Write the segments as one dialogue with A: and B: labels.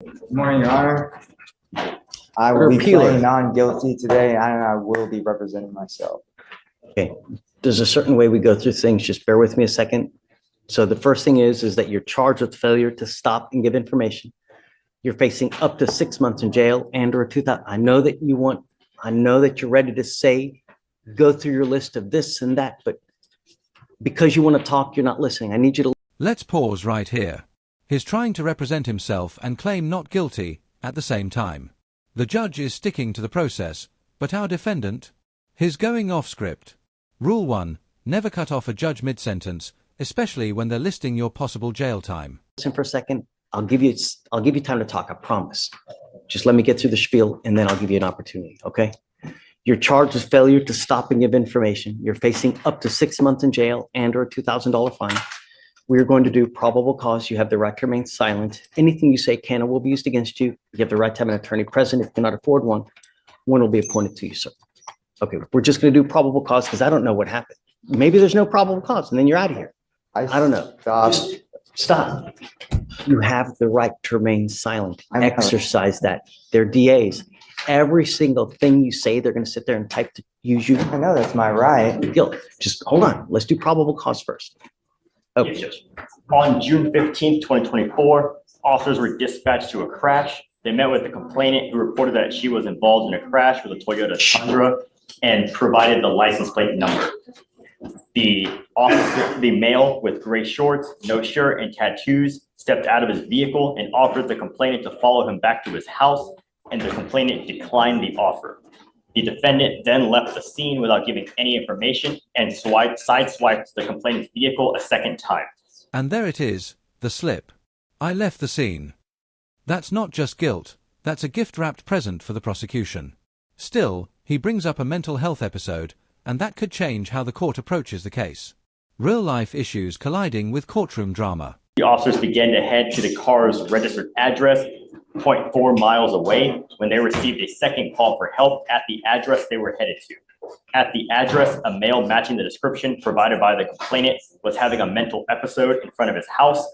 A: Good morning, Your Honor. I will be pleading non-guilty today, and I will be representing myself.
B: Okay, there's a certain way we go through things. Just bear with me a second. So the first thing is that you're charged with failure to stop and give information. You're facing up to 6 months in jail and or 2,000. I know that you're ready to say, go through your list of this and that, but because you want to talk, you're not listening. I need you to.
C: Let's pause right here. He's trying to represent himself and claim not guilty at the same time. The judge is sticking to the process, but our defendant is going off script. Rule 1, never cut off a judge mid-sentence, especially when they're listing your possible jail time.
B: Listen for a second. I'll give you time to talk, I promise. Just let me get through the spiel and then I'll give you an opportunity, okay? You're charged with failure to stop and give information. You're facing up to 6 months in jail and or a $2,000 fine. We're going to do probable cause. You have the right to remain silent. Anything you say can and will be used against you. You have the right to have an attorney present. If you cannot afford one will be appointed to you, sir. Okay, we're just going to do probable cause because I don't know what happened. Maybe there's no probable cause and then you're out of here. I don't know. Just stop. You have the right to remain silent. Exercise that. They're DAs. Every single thing you say, they're going to sit there and type to use you.
A: I know that's my right.
B: Just hold on. Let's do probable cause first. Okay.
D: Yes, Judge. On June 15th, 2024, officers were dispatched to a crash. They met with the complainant who reported that she was involved in a crash with a Toyota Tundra and provided the license plate number. The male with gray shorts, no shirt, and tattoos stepped out of his vehicle and offered the complainant to follow him back to his house, and the complainant declined the offer. The defendant then left the scene without giving any information and sideswiped the complainant's vehicle a second time.
C: And there it is, the slip. I left the scene. That's not just guilt, that's a gift-wrapped present for the prosecution. Still, he brings up a mental health episode, and that could change how the court approaches the case. Real-life issues colliding with courtroom drama.
D: The officers began to head to the car's registered address, 0.4 miles away, when they received a second call for help at the address they were headed to. At the address, a male matching the description provided by the complainant was having a mental episode in front of his house.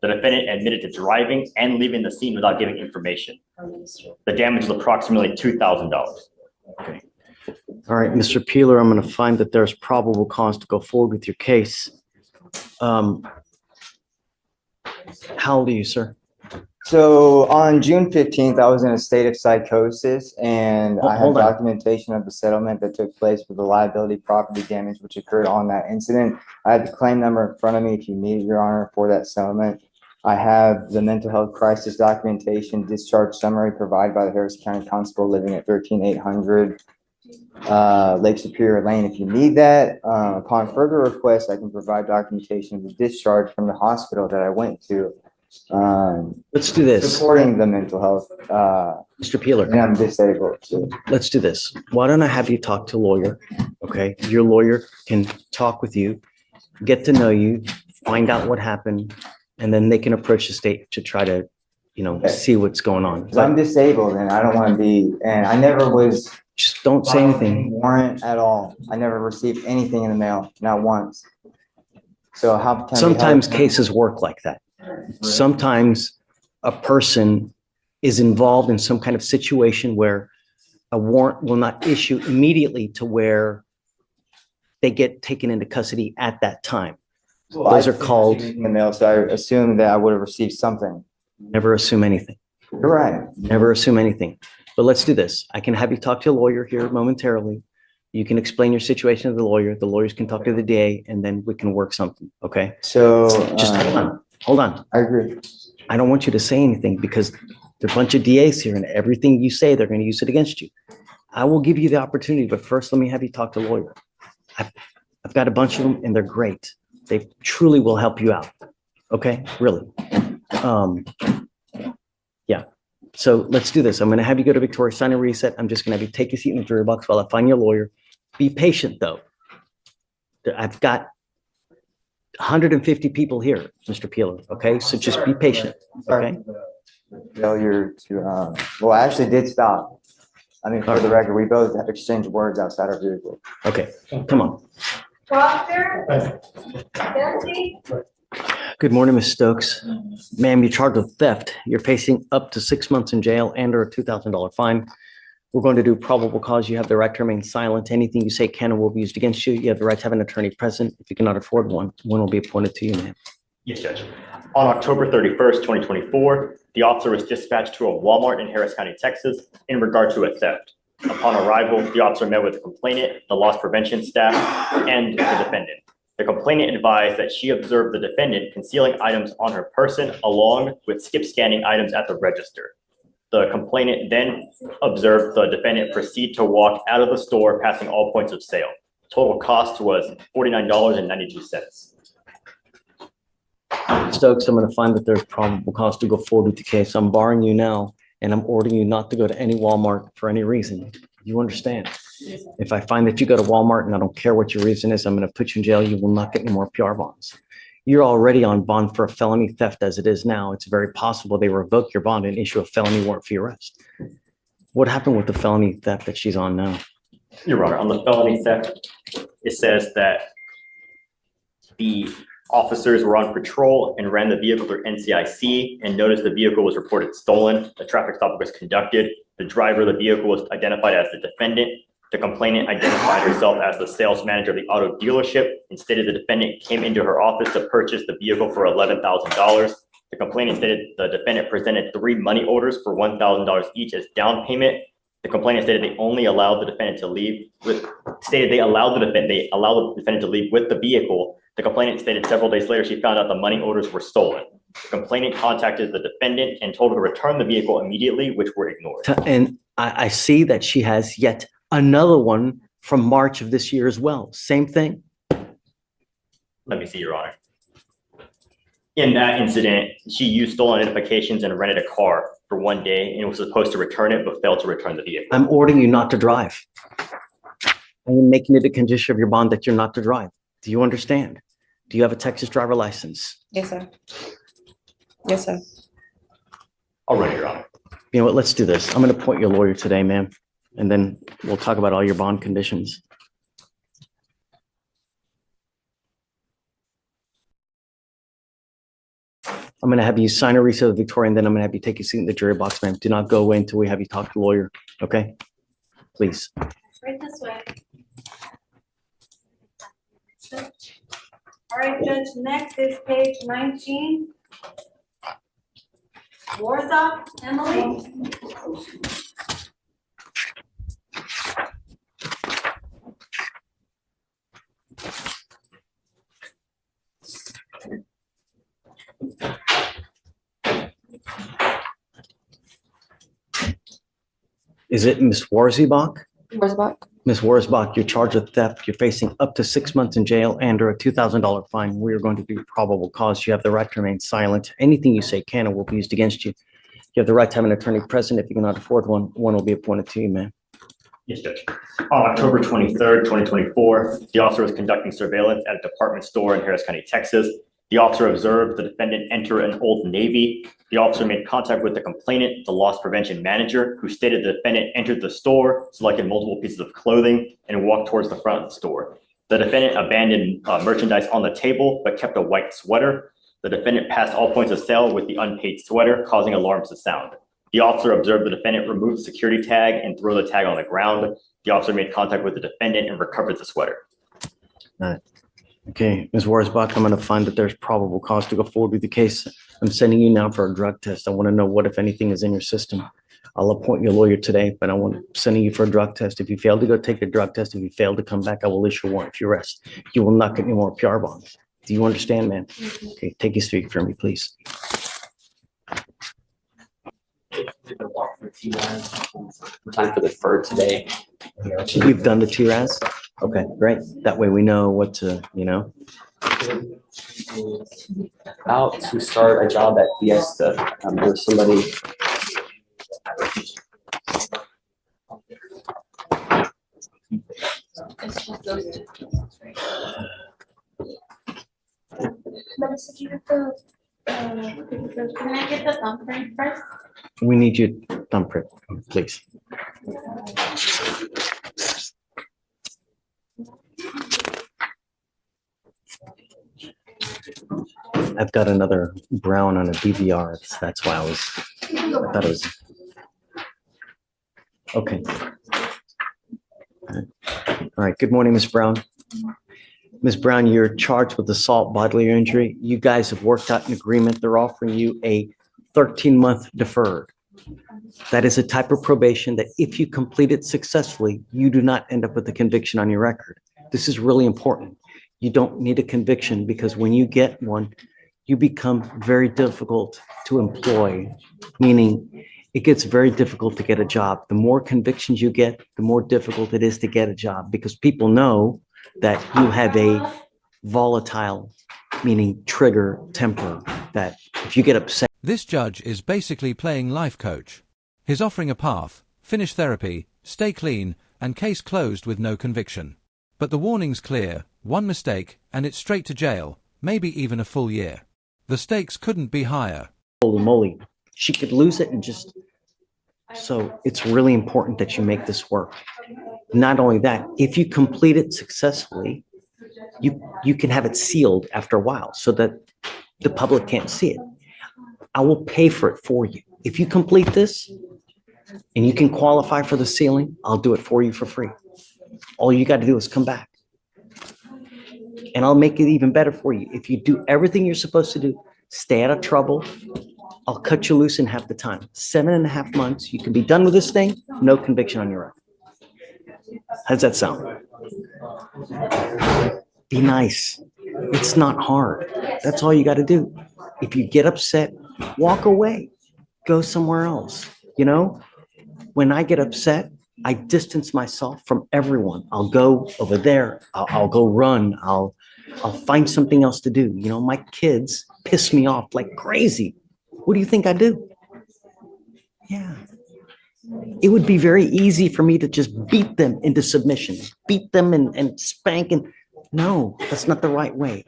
D: The defendant admitted to driving and leaving the scene without giving information. The damage was approximately $2,000.
B: Okay. All right, Mr. Peeler, I'm going to find that there's probable cause to go forward with your case. How old are you, sir?
A: So on June 15th, I was in a state of psychosis, and I have documentation of the settlement that took place for the liability property damage which occurred on that incident. I have the claim number in front of me if you need it, Your Honor, for that settlement. I have the mental health crisis documentation discharge summary provided by the Harris County Constable living at 13800 Lake Superior Lane if you need that. Upon further request, I can provide documentation of the discharge from the hospital that I went to.
B: Let's do this.
A: Supporting the mental health.
B: Mr. Peeler.
A: And I'm disabled. So.
B: Let's do this. Why don't I have you talk to a lawyer? Okay. Your lawyer can talk with you, get to know you, find out what happened, and then they can approach the state to try to, see what's going on.
A: But I'm disabled and I don't want to be, and I never was.
B: Just don't say anything.
A: Warrant at all. I never received anything in the mail, not once. So how can
B: sometimes cases work like that. Sometimes a person is involved in some kind of situation where a warrant will not issue immediately to where they get taken into custody at that time.
A: Well, those are called in the mail, so I assume that I would have received something.
B: Never assume anything.
A: You're right.
B: Never assume anything. But let's do this. I can have you talk to a lawyer here momentarily. You can explain your situation to the lawyer. The lawyers can talk to the DA, and then we can work something. Okay.
A: So
B: just hold on.
A: I agree.
B: I don't want you to say anything because there are a bunch of DAs here, and everything you say, they're going to use it against you. I will give you the opportunity, but first, let me have you talk to a lawyer. I've got a bunch of them, and they're great. They truly will help you out. Okay, really. Yeah. So let's do this. I'm going to have you go to Victoria, sign and reset. I'm just going to have you take a seat in the jury box while I find your lawyer. Be patient, though. I've got 150 people here, Mr. Peeler. Okay, so just be patient. Okay.
A: Failure to, well, I actually did stop. I mean, for the record, we both have exchanged words outside our vehicle.
B: Okay, come on.
E: Foster, Jesse.
B: Good morning, Ms. Stokes. Ma'am, you're charged with theft. You're facing up to 6 months in jail and or a $2,000 fine. We're going to do probable cause. You have the right to remain silent. Anything you say can and will be used against you. You have the right to have an attorney present. If you cannot afford one will be appointed to you, ma'am.
D: Yes, Judge. On October 31st, 2024, the officer was dispatched to a Walmart in Harris County, Texas, in regard to a theft. Upon arrival, the officer met with the complainant, the loss prevention staff, and the defendant. The complainant advised that she observed the defendant concealing items on her person along with skip scanning items at the register. The complainant then observed the defendant proceed to walk out of the store, passing all points of sale. Total cost was $49.92.
B: Stokes, I'm going to find that there's probable cause to go forward with the case. I'm barring you now, and I'm ordering you not to go to any Walmart for any reason. You understand? If I find that you go to Walmart and I don't care what your reason is, I'm going to put you in jail. You will not get any more PR bonds. You're already on bond for a felony theft as it is now. It's very possible they revoke your bond and issue a felony warrant for your arrest. What happened with the felony theft that she's on now?
D: Your Honor, on the felony theft, it says that the officers were on patrol and ran the vehicle through NCIC and noticed the vehicle was reported stolen. The traffic stop was conducted. The driver of the vehicle was identified as the defendant. The complainant identified herself as the sales manager of the auto dealership and stated the defendant came into her office to purchase the vehicle for $11,000. The complainant stated the defendant presented 3 money orders for $1,000 each as down payment. The complainant stated they only allowed the defendant to leave with, they allowed the defendant to leave with the vehicle. The complainant stated several days later she found out the money orders were stolen. The complainant contacted the defendant and told her to return the vehicle immediately, which were ignored.
B: And I see that she has yet another one from March of this year as well. Same thing.
D: Let me see, Your Honor. In that incident, she used stolen identifications and rented a car for 1 day and was supposed to return it, but failed to return the vehicle.
B: I'm ordering you not to drive. I am making it a condition of your bond that you're not to drive. Do you understand? Do you have a Texas driver license?
E: Yes, sir. Yes, sir.
D: All right, Your Honor.
B: You know what? Let's do this. I'm going to appoint your lawyer today, ma'am, and then we'll talk about all your bond conditions. I'm going to have you sign a receipt of Victoria, and then I'm going to have you take a seat in the jury box, ma'am. Do not go away until we have you talk to the lawyer. Okay? Please.
F: Right this way. All right, Judge, next is page 19. Warsaw, Emily.
B: Is it Miss Warzebach?
E: Warzebach.
B: Ms. Warzebach, you're charged with theft. You're facing up to 6 months in jail and or a $2,000 fine. We are going to do probable cause. You have the right to remain silent. Anything you say can and will be used against you. You have the right to have an attorney present. If you cannot afford one will be appointed to you, ma'am.
D: Yes, Judge. On October 23rd, 2024, the officer was conducting surveillance at a department store in Harris County, Texas. The officer observed the defendant enter an Old Navy. The officer made contact with the complainant, the loss prevention manager, who stated the defendant entered the store, selected multiple pieces of clothing, and walked towards the front of the store. The defendant abandoned merchandise on the table, but kept a white sweater. The defendant passed all points of sale with the unpaid sweater, causing alarms to sound. The officer observed the defendant remove the security tag and throw the tag on the ground. The officer made contact with the defendant and recovered the sweater.
B: All right. Okay, Ms. Warzebach, I'm going to find that there's probable cause to go forward with the case. I'm sending you now for a drug test. I want to know what, if anything, is in your system. I'll appoint your lawyer today, but sending you for a drug test. If you fail to go take the drug test, if you fail to come back, I will issue a warrant for your arrest. You will not get any more PR bonds. Do you understand, ma'am? Okay, take your seat for me, please.
G: Time for the fur today.
B: You've done the TRAS? Okay, great. That way we know what to,
G: About to start a job at Fiesta. There's somebody.
F: Can I get the thumbprint first?
B: We need your thumbprint, please. I've got another Brown on a DVR. That's why I thought it was. Okay. All right. Good morning, Ms. Brown. Ms. Brown, you're charged with assault, bodily injury. You guys have worked out an agreement. They're offering you a 13-month deferred. That is a type of probation that if you complete it successfully, you do not end up with a conviction on your record. This is really important. You don't need a conviction because when you get one, you become very difficult to employ, meaning it gets very difficult to get a job. The more convictions you get, the more difficult it is to get a job because people know that you have a volatile, meaning trigger temper, that if you get upset.
C: This judge is basically playing life coach. He's offering a path, finish therapy, stay clean, and case closed with no conviction. But the warning's clear, one mistake, and it's straight to jail, maybe even a full year. The stakes couldn't be higher.
B: Holy moly, she could lose it and just... So it's really important that you make this work. Not only that, if you complete it successfully, you can have it sealed after a while so that the public can't see it. I will pay for it for you. If you complete this and you can qualify for the sealing, I'll do it for you for free. All you got to do is come back. And I'll make it even better for you. If you do everything you're supposed to do, stay out of trouble, I'll cut you loose in half the time. 7.5 months, you can be done with this thing, no conviction on your record. How does that sound? Be nice. It's not hard. That's all you got to do. If you get upset, walk away. Go somewhere else. You know, when I get upset, I distance myself from everyone. I'll go over there. I'll go run. I'll find something else to do. You know, my kids piss me off like crazy. What do you think I do? Yeah. It would be very easy for me to just beat them into submission, beat them and spank. And no, that's not the right way.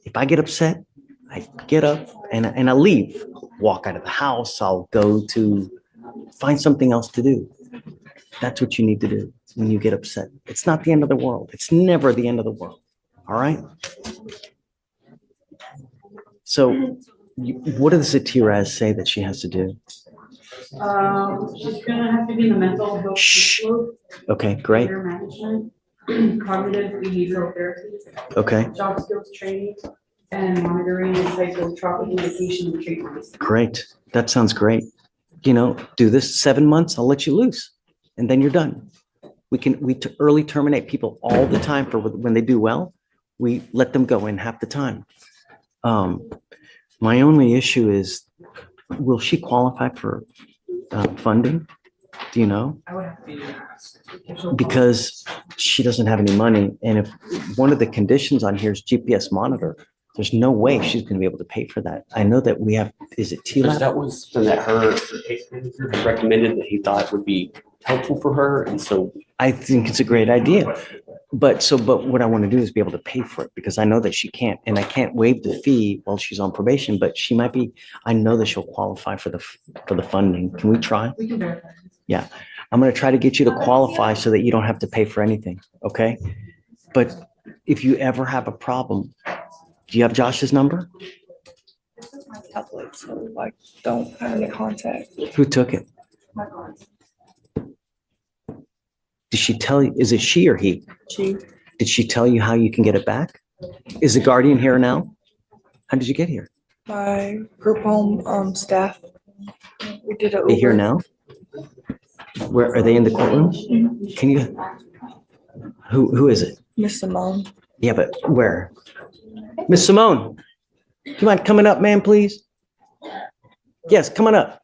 B: If I get upset, I get up and I leave, walk out of the house. I'll go to find something else to do. That's what you need to do when you get upset. It's not the end of the world. It's never the end of the world. All right. So what does the TRAS say that she has to do?
H: She's gonna have to be in the mental health.
B: Shh. Okay, great.
H: Career management, cognitive behavioral therapy.
B: Okay.
H: Job skills training, and monitoring and psychotropic medication and treatment.
B: Great. That sounds great. You know, do this 7 months, I'll let you loose, and then you're done. We early terminate people all the time for when they do well. We let them go in half the time. My only issue is, will she qualify for funding? Do you know?
H: I would have to.
B: Because she doesn't have any money. And if one of the conditions on here is GPS monitor, there's no way she's going to be able to pay for that. I know that we have, is it TLAB?
G: That was something that her recommended that he thought would be helpful for her. And so
B: I think it's a great idea. But what I want to do is be able to pay for it because I know that she can't, and I can't waive the fee while she's on probation, but she might be, I know that she'll qualify for the funding. Can we try?
H: We can verify.
B: Yeah. I'm going to try to get you to qualify so that you don't have to pay for anything. Okay. But if you ever have a problem, do you have Josh's number?
E: This is my tablet, so I don't have any contact.
B: Who took it?
E: My God.
B: Did she tell you, is it she or he?
E: She.
B: Did she tell you how you can get it back? Is the guardian here now? How did you get here?
E: My group home staff. We did it.
B: Are they here now? Where are they in the courtroom? Can you? Who is it?
E: Miss Simone.
B: Yeah, but where? Miss Simone, do you mind coming up, ma'am, please? Yes, come on up.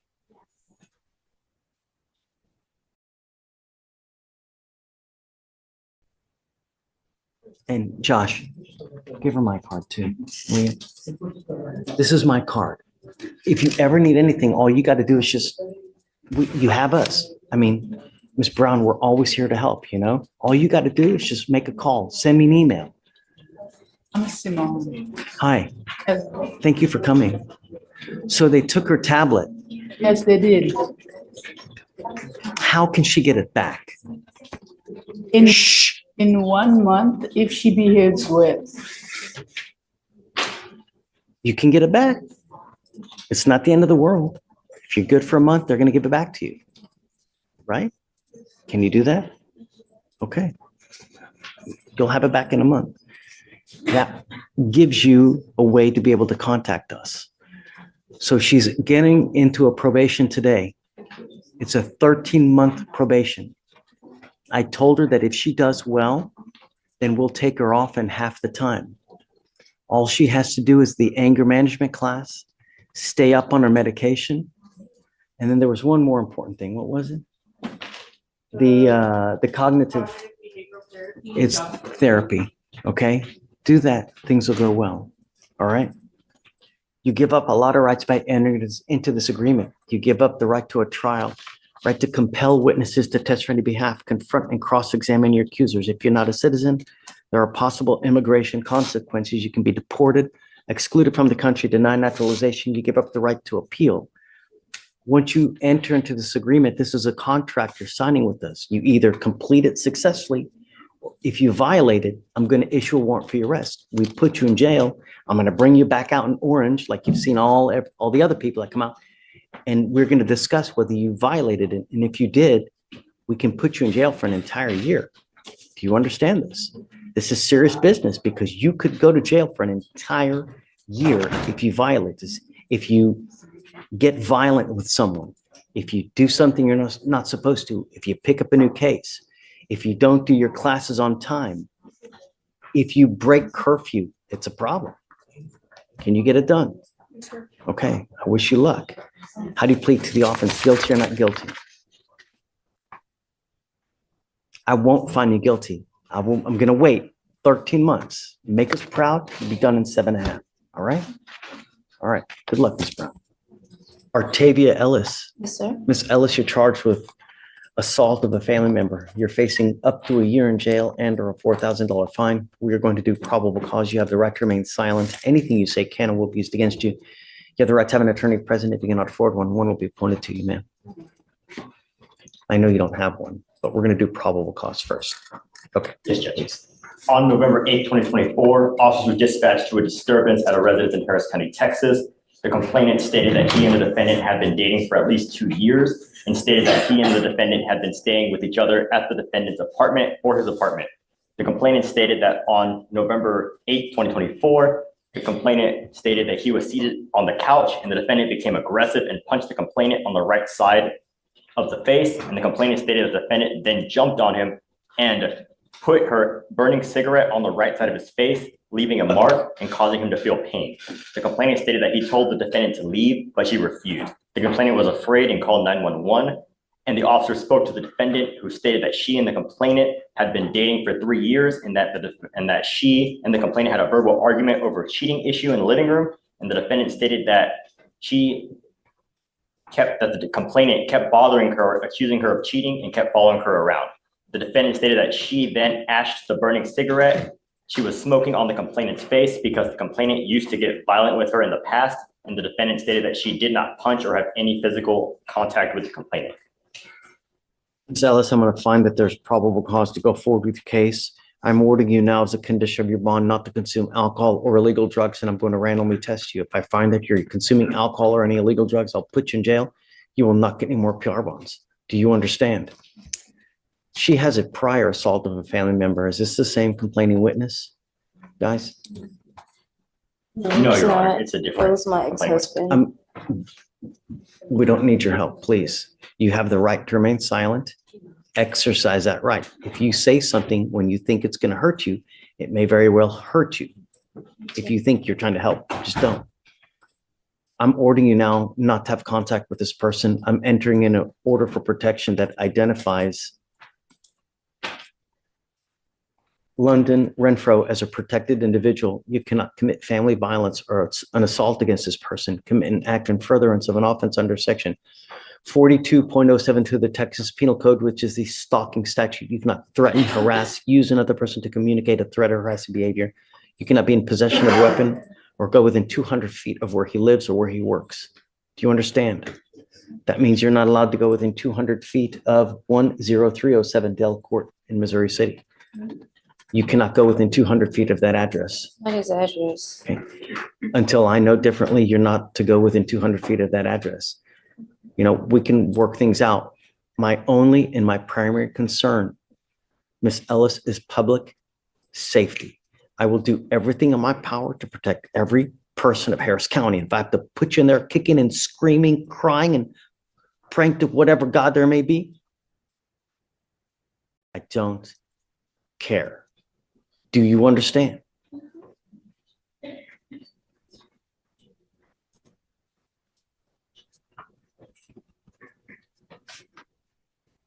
B: And Josh, give her my card too, will you? This is my card. If you ever need anything, all you got to do is just, you have us. I mean, Ms. Brown, we're always here to help, you know? All you got to do is just make a call, send me an email.
H: I'm Simone.
B: Hi, thank you for coming. So they took her tablet.
H: Yes, they did.
B: How can she get it back?
H: In 1 month, if she behaves well.
B: You can get it back. It's not the end of the world. If you're good for a month, they're going to give it back to you. Right? Can you do that? Okay. You'll have it back in a month. That gives you a way to be able to contact us. So she's getting into a probation today. It's a 13-month probation. I told her that if she does well, then we'll take her off in half the time. All she has to do is the anger management class, stay up on her medication. And then there was one more important thing. What was it? The cognitive, it's therapy. Okay. Do that. Things will go well. All right. You give up a lot of rights by entering into this agreement. You give up the right to a trial, right to compel witnesses to testify on your behalf, confront and cross-examine your accusers. If you're not a citizen, there are possible immigration consequences. You can be deported, excluded from the country, denied naturalization. You give up the right to appeal. Once you enter into this agreement, this is a contract you're signing with us. You either complete it successfully. If you violate it, I'm going to issue a warrant for your arrest. We put you in jail. I'm going to bring you back out in orange, like you've seen all the other people that come out. And we're going to discuss whether you violated it. And if you did, we can put you in jail for an entire year. Do you understand this? This is serious business because you could go to jail for an entire year if you violate this. If you get violent with someone, if you do something you're not supposed to, if you pick up a new case, if you don't do your classes on time, if you break curfew, it's a problem. Can you get it done? Okay, I wish you luck. How do you plead to the offense? Guilty or not guilty? I won't find you guilty. I'm going to wait 13 months. Make us proud. You'll be done in 7.5. All right? All right. Good luck, Ms. Brown. Artavia Ellis.
E: Yes, sir.
B: Ms. Ellis, you're charged with assault of a family member. You're facing up to a year in jail and or a $4,000 fine. We are going to do probable cause. You have the right to remain silent. Anything you say can and will be used against you. You have the right to have an attorney present. If you cannot afford one, one will be appointed to you, ma'am. I know you don't have one, but we're going to do probable cause first. Okay.
D: Yes, Judge. On November 8th, 2024, officers were dispatched to a disturbance at a residence in Harris County, Texas. The complainant stated that he and the defendant had been dating for at least 2 years and stated that he and the defendant had been staying with each other at the defendant's apartment or his apartment. The complainant stated that on November 8th, 2024, the complainant stated that he was seated on the couch and the defendant became aggressive and punched the complainant on the right side of the face. And the complainant stated the defendant then jumped on him and put her burning cigarette on the right side of his face, leaving a mark and causing him to feel pain. The complainant stated that he told the defendant to leave, but she refused. The complainant was afraid and called 911, and the officer spoke to the defendant, who stated that she and the complainant had been dating for 3 years and that she and the complainant had a verbal argument over a cheating issue in the living room. And the defendant stated that the complainant kept bothering her, accusing her of cheating, and kept following her around. The defendant stated that she then ashed the burning cigarette she was smoking on the complainant's face because the complainant used to get violent with her in the past, and the defendant stated that she did not punch or have any physical contact with the complainant.
B: Ms. Ellis, I'm going to find that there's probable cause to go forward with the case. I'm ordering you now as a condition of your bond not to consume alcohol or illegal drugs, and I'm going to randomly test you. If I find that you're consuming alcohol or any illegal drugs, I'll put you in jail. You will not get any more PR bonds. Do you understand? She has a prior assault of a family member. Is this the same complaining witness, guys?
D: No,
E: it's
D: Your Honor,
E: not.
D: it's a
E: That
D: different.
E: was my ex-husband.
B: We don't need your help, please. You have the right to remain silent. Exercise that right. If you say something when you think it's going to hurt you, it may very well hurt you. If you think you're trying to help, just don't. I'm ordering you now not to have contact with this person. I'm entering in an order for protection that identifies London Renfro as a protected individual. You cannot commit family violence or an assault against this person, commit an act in furtherance of an offense under section 42.072 of the Texas Penal Code, which is the stalking statute. You cannot threaten, harass, use another person to communicate a threat or harassing behavior. You cannot be in possession of a weapon or go within 200 feet of where he lives or where he works. Do you understand? That means you're not allowed to go within 200 feet of 10307 Dell Court in Missouri City. You cannot go within 200 feet of that address.
I: What is the address?
B: Okay. Until I know differently, you're not to go within 200 feet of that address. You know, we can work things out. My only and my primary concern, Miss Ellis, is public safety. I will do everything in my power to protect every person of Harris County. If I have to put you in there kicking and screaming, crying and praying to whatever God there may be, I don't care. Do you understand?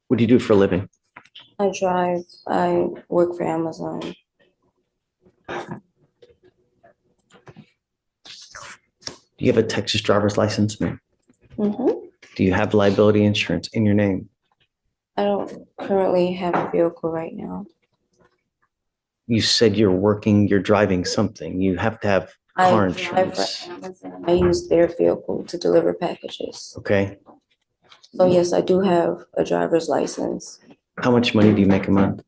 B: What do you do for a living?
I: I drive. I work for Amazon.
B: Do you have a Texas driver's license, ma'am?
I: Mm-hmm.
B: Do you have liability insurance in your name?
I: I don't currently have a vehicle right now.
B: You said you're driving something. You have to have car
I: I drive for
B: insurance.
I: Amazon. I use their vehicle to deliver packages.
B: Okay.
I: So yes, I do have a driver's license.
B: How much money do you make a month?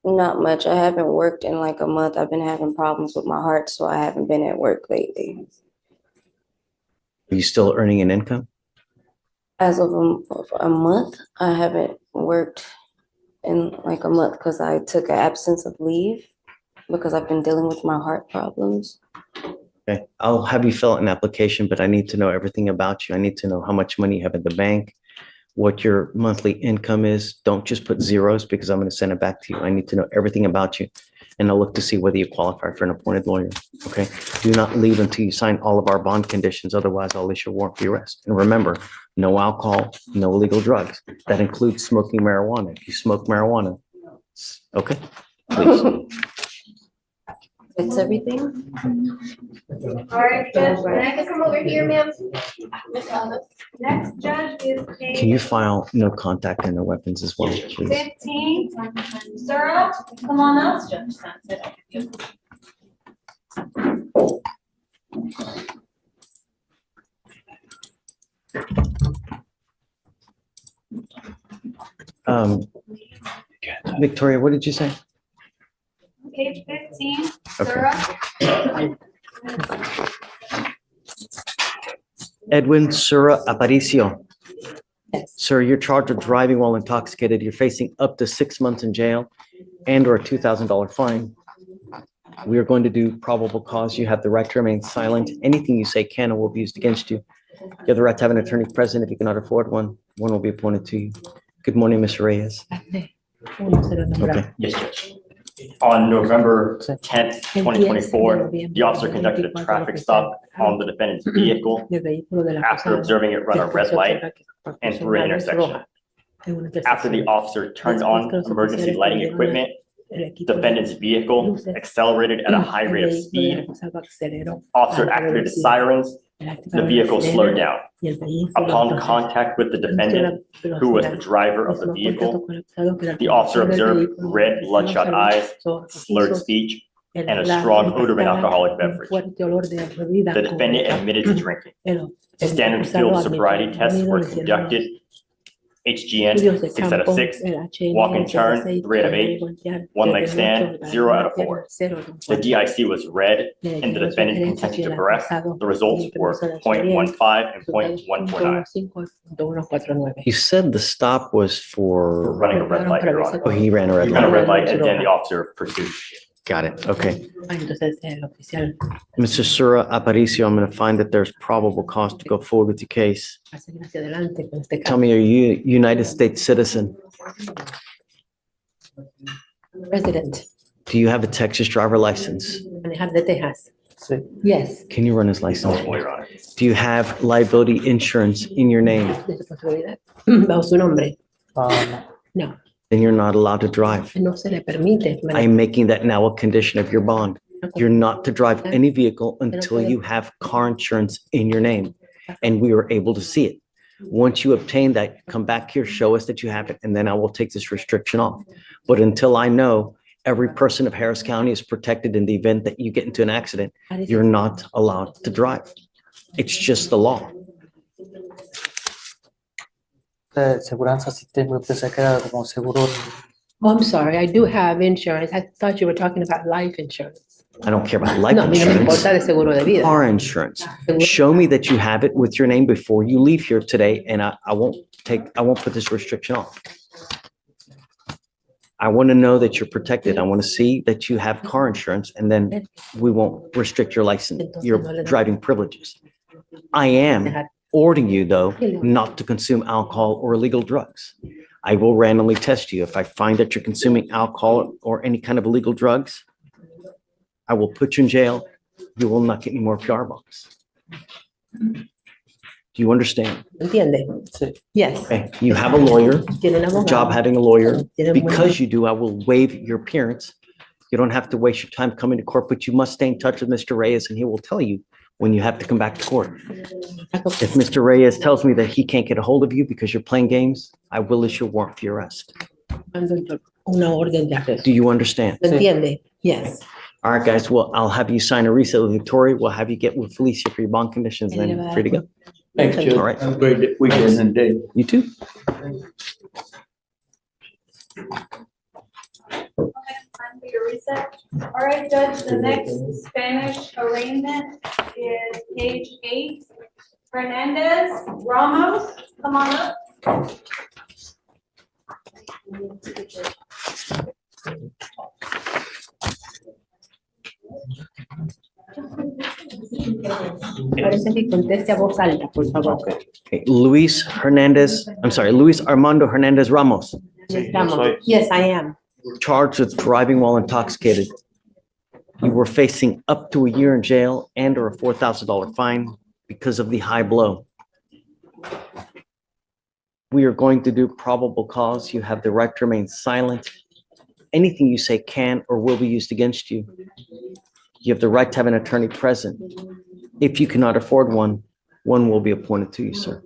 I: Not much. I haven't worked in like a month. I've been having problems with my heart, so I haven't been at work lately.
B: Are you still earning an income?
I: As of a month, I haven't worked in like a month because I took an absence of leave because I've been dealing with my heart problems.
B: Okay. I'll have you fill out an application, but I need to know everything about you. I need to know how much money you have at the bank, what your monthly income is. Don't just put zeros because I'm going to send it back to you. I need to know everything about you. And I'll look to see whether you qualify for an appointed lawyer. Okay. Do not leave until you sign all of our bond conditions. Otherwise, I'll issue a warrant for your arrest. And remember, no alcohol, no illegal drugs. That includes smoking marijuana. If you smoke marijuana, okay, please.
I: That's everything?
F: All right, Judge, can I come over here, ma'am? Miss Ellis. Next judge is
B: Can
F: case
B: you file no contact and no weapons as well, please?
F: 15. Sir, come on up.
B: Victoria, what did you say?
F: Page 15,
B: Okay.
F: Sarah.
B: Edwin Sura Aparicio. Sir, you're charged with driving while intoxicated. You're facing up to 6 months in jail and or a $2,000 fine. We are going to do probable cause. You have the right to remain silent. Anything you say can and will be used against you. You have the right to have an attorney present. If you cannot afford one, one will be appointed to you. Good morning, Ms. Reyes. Okay.
D: Yes, Judge. On November 10th, 2024, the officer conducted a traffic stop on the defendant's vehicle after observing it run a red light and through an intersection. After the officer turned on emergency lighting equipment, defendant's vehicle accelerated at a high rate of speed. Officer activated sirens. The vehicle slowed down. Upon contact with the defendant, who was the driver of the vehicle, the officer observed red bloodshot eyes, slurred speech, and a strong odor of an alcoholic beverage. The defendant admitted to drinking. Standard field sobriety tests were conducted. HGN, 6 out of 6, walk and turn, 3 out of 8, one leg stand, 0 out of 4. The DIC was red and the defendant consented to arrest. The results were 0.15 and 0.149.
B: You said the stop was
D: For
B: for,
D: running a red light, Your Honor.
B: oh, he ran a red
D: He ran a
B: light.
D: red light and then the officer pursued.
B: Got it. Okay. Mr. Sura Aparicio, I'm going to find that there's probable cause to go forward with your case. Tell me, are you a United States citizen?
J: Resident,
B: Do you have a Texas driver license?
J: manejar de Texas. Yes,
B: Can you run his license?
D: Eligible, Your Honor.
B: Do you have liability insurance in your name?
J: de su posibilidad. Bajo su nombre. No,
B: Then you're not allowed to drive.
J: no se le permite.
B: I am making that now a condition of your bond. You're not to drive any vehicle until you have car insurance in your name. And we were able to see it. Once you obtain that, come back here, show us that you have it, and then I will take this restriction off. But until I know every person of Harris County is protected in the event that you get into an accident, you're not allowed to drive. It's just the law.
K: Seguranza Sistema, yo pensé que era como seguro
J: Oh, I'm sorry, I do have insurance. I thought you were talking about life insurance.
B: I don't care about life
J: No, a mí no me
B: insurance.
J: importa de seguro de vida.
B: Car insurance. Show me that you have it with your name before you leave here today, and I won't put this restriction off. I want to know that you're protected. I want to see that you have car insurance, and then we won't restrict your license, your driving privileges. I am ordering you, though, not to consume alcohol or illegal drugs. I will randomly test you. If I find that you're consuming alcohol or any kind of illegal drugs, I will put you in jail. You will not get any more PR bucks. Do you understand?
J: ¿Entiende? Yes.
B: Okay, you have a lawyer.
J: Tiene un
B: Good
J: abogado.
B: job having a lawyer.
J: Tiene un buen-
B: Because you do, I will waive your appearance. You don't have to waste your time coming to court, but you must stay in touch with Mr. Reyes, and he will tell you when you have to come back to court. If Mr. Reyes tells me that he can't get a hold of you because you're playing games, I will issue a warrant for your arrest.
J: Una orden de arresto.
B: Do you understand?
J: ¿Entiende? Yes.
B: All right, guys, well, I'll have you sign a receipt with Victoria. We'll have you get with Felicia for your bond conditions, and then free to go.
K: Thanks, Judge.
B: All right.
K: Have a great weekend and day.
B: You too.
F: Time for your reset. All right, Judge, the next Spanish arraignment is page 8. Hernandez, Ramos, come on up.
J: Parece que conteste a voz alta, por favor.
B: Okay, Luis Armando Hernandez Ramos,
J: Estamos. Yes, I am.
B: charged with driving while intoxicated. You were facing up to a year in jail and or a $4,000 fine because of the high blow. We are going to do probable cause. You have the right to remain silent. Anything you say can or will be used against you. You have the right to have an attorney present. If you cannot afford one, one will be appointed to you, sir.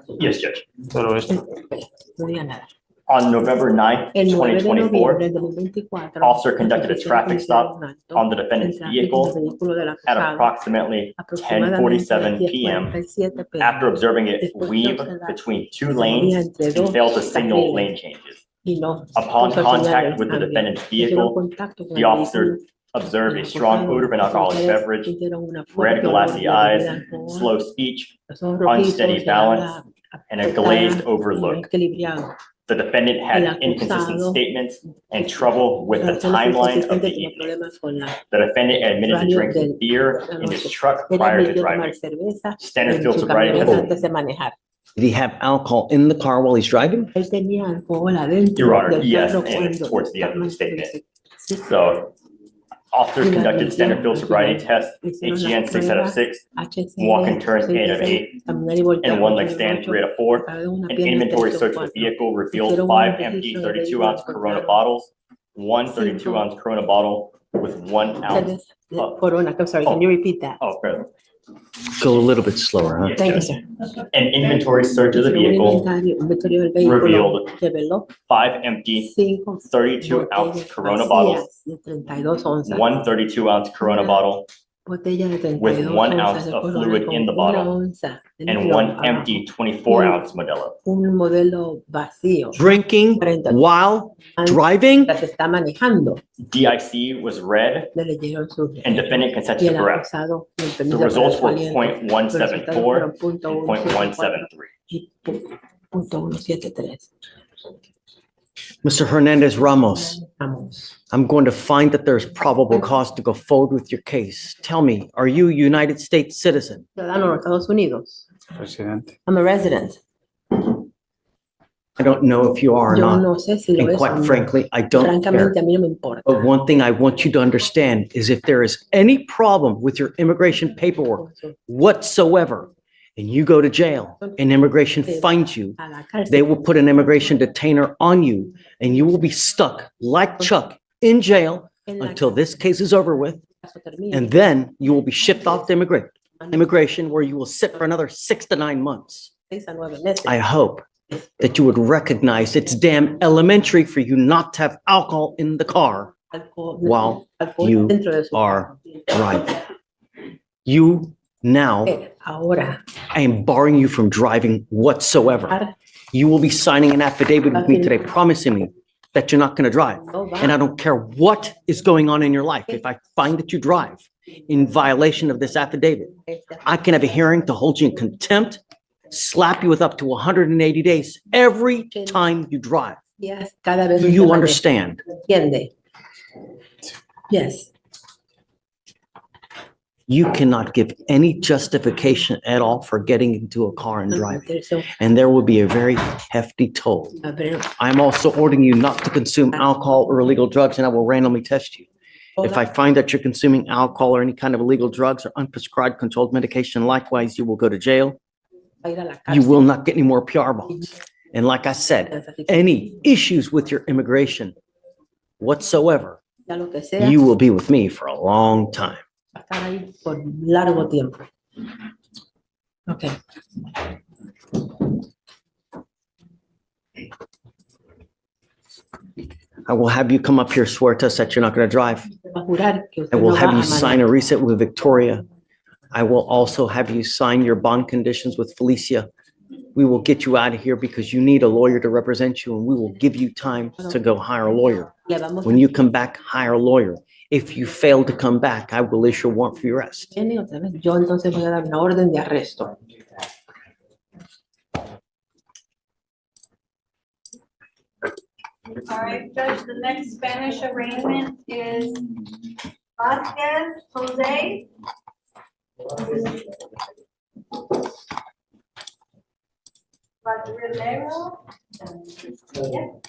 D: Yes, Judge.
J: No diga nada.
D: On November 9th,
J: El 9 de
D: 2024,
J: noviembre de 2024,
D: officer conducted a traffic stop on the defendant's vehicle at approximately 10:47 p.m. after observing it weave between two lanes and fail to signal lane changes. Upon contact with the defendant's vehicle, the officer observed a strong odor of an alcoholic beverage, red glassy eyes, slow speech, unsteady balance, and a glazed over look. The defendant had inconsistent statements and trouble with the timeline of the evening. The defendant admitted to drinking beer in his truck prior to driving. Standard field sobriety test.
B: Did he have alcohol in the car while he's driving?
D: Your Honor, yes, and towards the end of the statement. So, officers conducted standard field sobriety test, HGN 6 out of 6, walk and turn 8 out of 8, and one leg stand 3 out of 4. An inventory search of the vehicle revealed 5 empty 32-ounce Corona bottles, one 32-ounce Corona bottle with 1 ounce.
J: Corona, I'm sorry, can you repeat that?
D: Oh, fair.
B: Go a little bit slower, huh?
D: Yes,
J: Thank you,
D: Judge.
J: sir.
D: An inventory search of the vehicle revealed 5 empty 32-ounce Corona bottles, one 32-ounce Corona bottle with 1 ounce of fluid in the bottle, and one empty 24-ounce Modelo.
B: Drinking while driving?
D: DIC was red, and defendant consented to correct. The results were 0.174 and 0.173.
B: Mr. Hernandez Ramos, I'm going to find that there's probable cause to go forward with your case. Tell me, are you a United States citizen?
J: Ciudadano de Estados Unidos. I'm a resident.
B: I don't know if you are or
J: Yo
B: not.
J: no sé si lo
B: And
J: es o
B: quite
J: no.
B: frankly, I don't care.
J: Francamente, a mí no me importa.
B: But one thing I want you to understand is if there is any problem with your immigration paperwork whatsoever, and you go to jail and immigration finds you,
J: A la cárcel.
B: they will put an immigration detainer on you and you will be stuck like Chuck in jail until this case is over with. And then you will be shipped off to immigration where you will sit for another 6 to 9 months. I hope that you would recognize it's damn elementary for you not to have alcohol in the car while you are driving. You now,
J: Ahora,
B: I am barring you from driving whatsoever. You will be signing an affidavit with me today, promising me that you're not going to drive.
J: Oh, wow.
B: And I don't care what is going on in your life. If I find that you drive in violation of this affidavit, I can have a hearing to hold you in contempt, slap you with up to 180 days every time you drive.
J: Yes, cada vez
B: Do
J: un
B: you
J: tema de-
B: understand?
J: Entiende? Yes.
B: You cannot give any justification at all for getting into a car and driving, and there will be a very hefty toll. I'm also ordering you not to consume alcohol or illegal drugs, and I will randomly test you. If I find that you're consuming alcohol or any kind of illegal drugs or unprescribed controlled medication, likewise, you will go to jail. You will not get any more PR bonds. And like I said, any issues with your immigration whatsoever, you will be with me for a long time.
J: Estar ahí por largo tiempo. Okay.
B: I will have you come up here, swear to us that you're not going to drive.
J: Va a jurar que usted
B: I will
J: no
B: have
J: va
B: you
J: a
B: sign
J: manejar.
B: a reset with Victoria. I will also have you sign your bond conditions with Felicia. We will get you out of here because you need a lawyer to represent you, and we will give you time to go hire a lawyer.
J: Le vamos
B: When you come back, hire a lawyer. If you fail to come back, I will issue a warrant for your arrest.
J: Viene otra vez. Yo entonces voy a dar una orden de arresto.
F: All right, Judge, the next Spanish arraignment is Vasquez Jose. Rodrigo. Yes.